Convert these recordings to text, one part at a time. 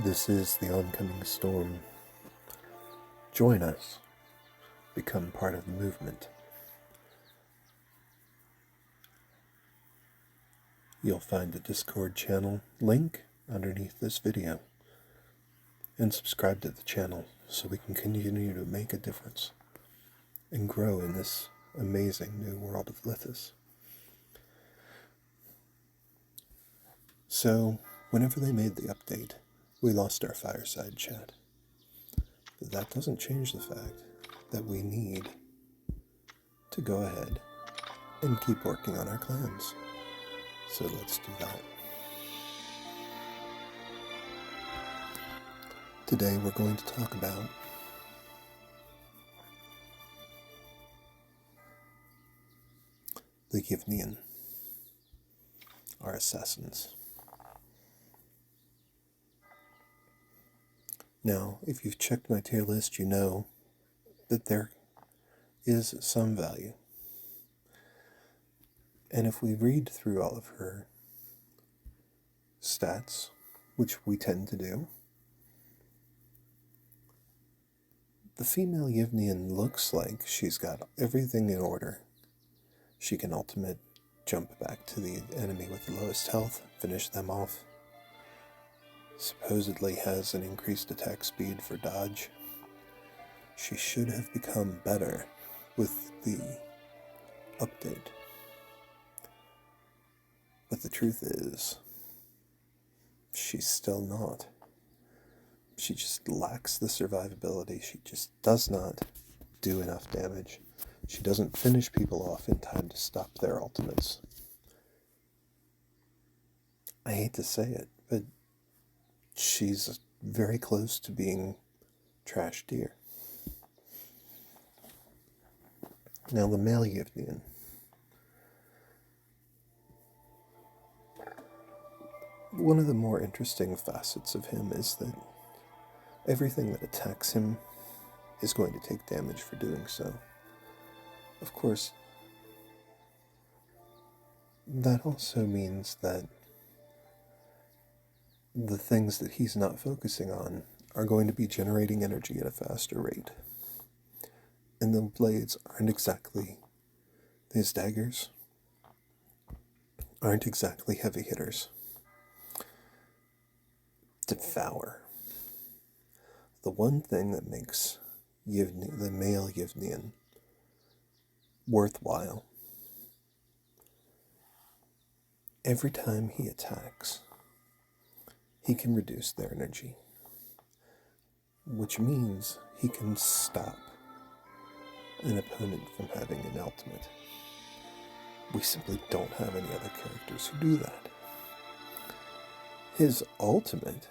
This is the oncoming storm. Join us. Become part of the movement. You'll find the Discord channel link underneath this video. And subscribe to the channel so we can continue to make a difference and grow in this amazing new world of Lithas. So, whenever they made the update, we lost our fireside chat. But that doesn't change the fact that we need to go ahead and keep working on our clans. So let's do that. Today we're going to talk about the Yivnian, our assassins. Now, if you've checked my tier list, you know that there is some value. And if we read through all of her stats, which we tend to do, the female Yivnian looks like she's got everything in order. She can ultimate jump back to the enemy with the lowest health, finish them off. Supposedly has an increased attack speed for dodge. She should have become better with the update. But the truth is, she's still not. She just lacks the survivability. She just does not do enough damage. She doesn't finish people off in time to stop their ultimates. I hate to say it, but she's very close to being trash tier. Now the male Yivnian. One of the more interesting facets of him is that everything that attacks him is going to take damage for doing so. Of course, that also means that the things that he's not focusing on are going to be generating energy at a faster rate. And the blades aren't exactly, his daggers aren't exactly heavy hitters. Devour. The one thing that makes the male Yivnian worthwhile, every time he attacks, he can reduce their energy, which means he can stop an opponent from having an ultimate. We simply don't have any other characters who do that. His ultimate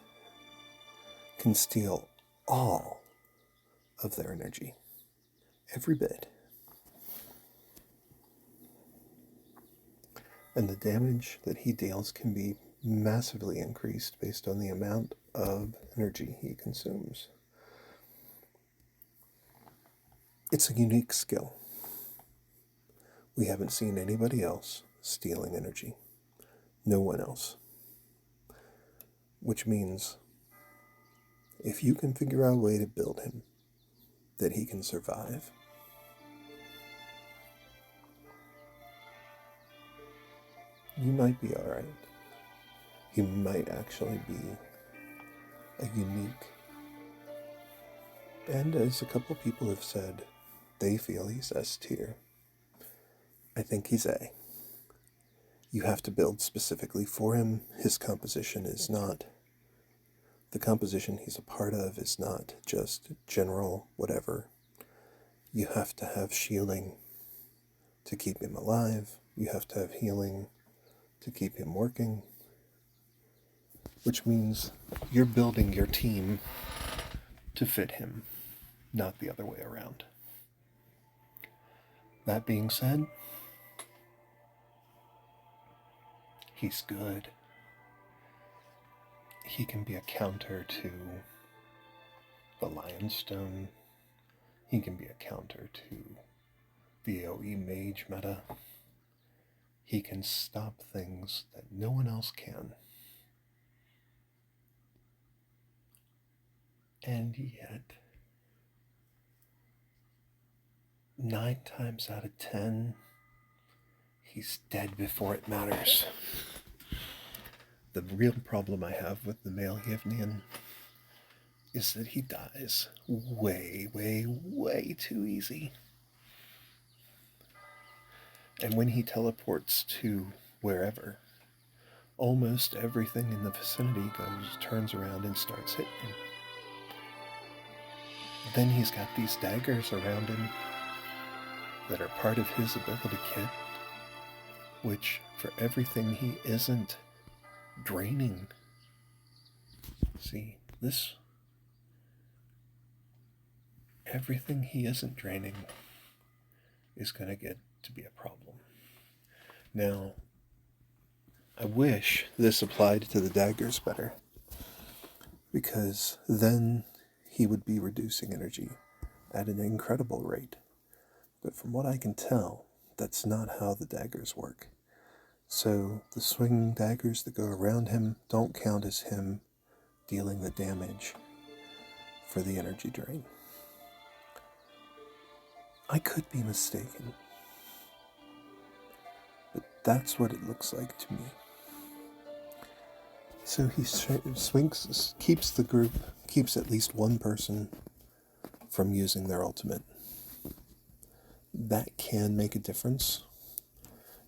can steal all of their energy, every bit. And the damage that he deals can be massively increased based on the amount of energy he consumes. It's a unique skill. We haven't seen anybody else stealing energy. No one else. Which means, if you can figure out a way to build him that he can survive, you might be alright. He might actually be a unique, and as a couple people have said, they feel he's S tier. I think he's A. You have to build specifically for him. His composition is not, the composition he's a part of is not just general whatever. You have to have shielding to keep him alive. You have to have healing to keep him working. Which means you're building your team to fit him, not the other way around. That being said, he's good. He can be a counter to the Lion's Stone. He can be a counter to the AoE mage meta. He can stop things that no one else can. And yet, 9 times out of 10, he's dead before it matters. The real problem I have with the male Yivnian is that he dies way, way, way too easy. And when he teleports to wherever, almost everything in the vicinity turns around and starts hitting him. Then he's got these daggers around him that are part of his ability kit, which for everything he isn't draining. See, this, everything he isn't draining is going to get to be a problem. Now, I wish this applied to the daggers better, because then he would be reducing energy at an incredible rate. But from what I can tell, that's not how the daggers work. So the swinging daggers that go around him don't count as him dealing the damage for the energy drain. I could be mistaken, but that's what it looks like to me. So he swings, keeps the group, keeps at least one person from using their ultimate. That can make a difference.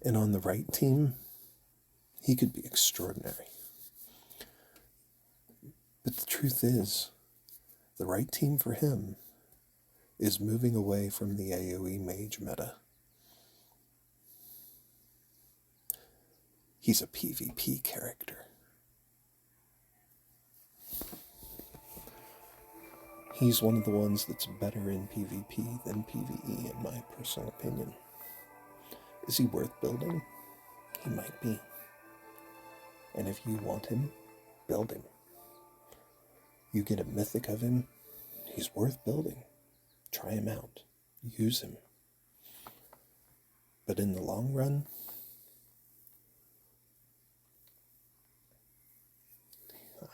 And on the right team, he could be extraordinary. But the truth is, the right team for him is moving away from the AoE mage meta. He's a PvP character. He's one of the ones that's better in PvP than PvE, in my personal opinion. Is he worth building? He might be. And if you want him, build him. You get a mythic of him, he's worth building. Try him out. Use him. But in the long run,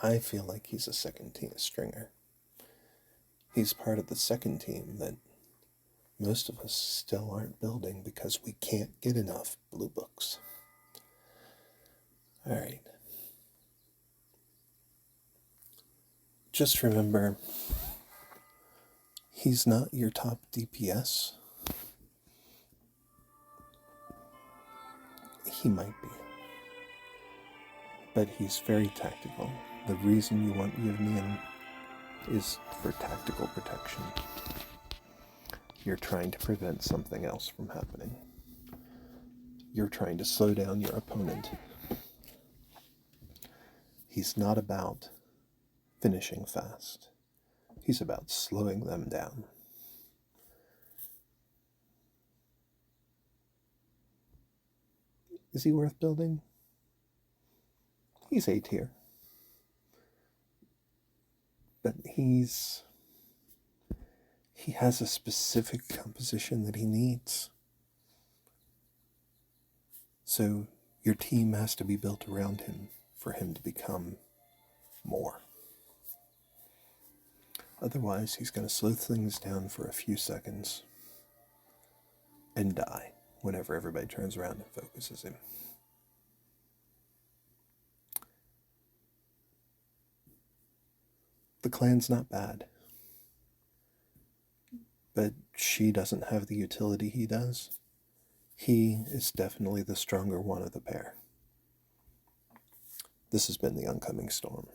I feel like he's a second team stringer. He's part of the second team that most of us still aren't building because we can't get enough blue books. Alright. Just remember, he's not your top DPS. He might be. But he's very tactical. The reason you want Yivnian is for tactical protection. You're trying to prevent something else from happening. You're trying to slow down your opponent. He's not about finishing fast. He's about slowing them down. Is he worth building? He's A tier. But he has a specific composition that he needs. So your team has to be built around him for him to become more. Otherwise, he's going to slow things down for a few seconds and die whenever everybody turns around and focuses him. The clan's not bad, but she doesn't have the utility he does. He is definitely the stronger one of the pair. This has been The Oncoming Storm.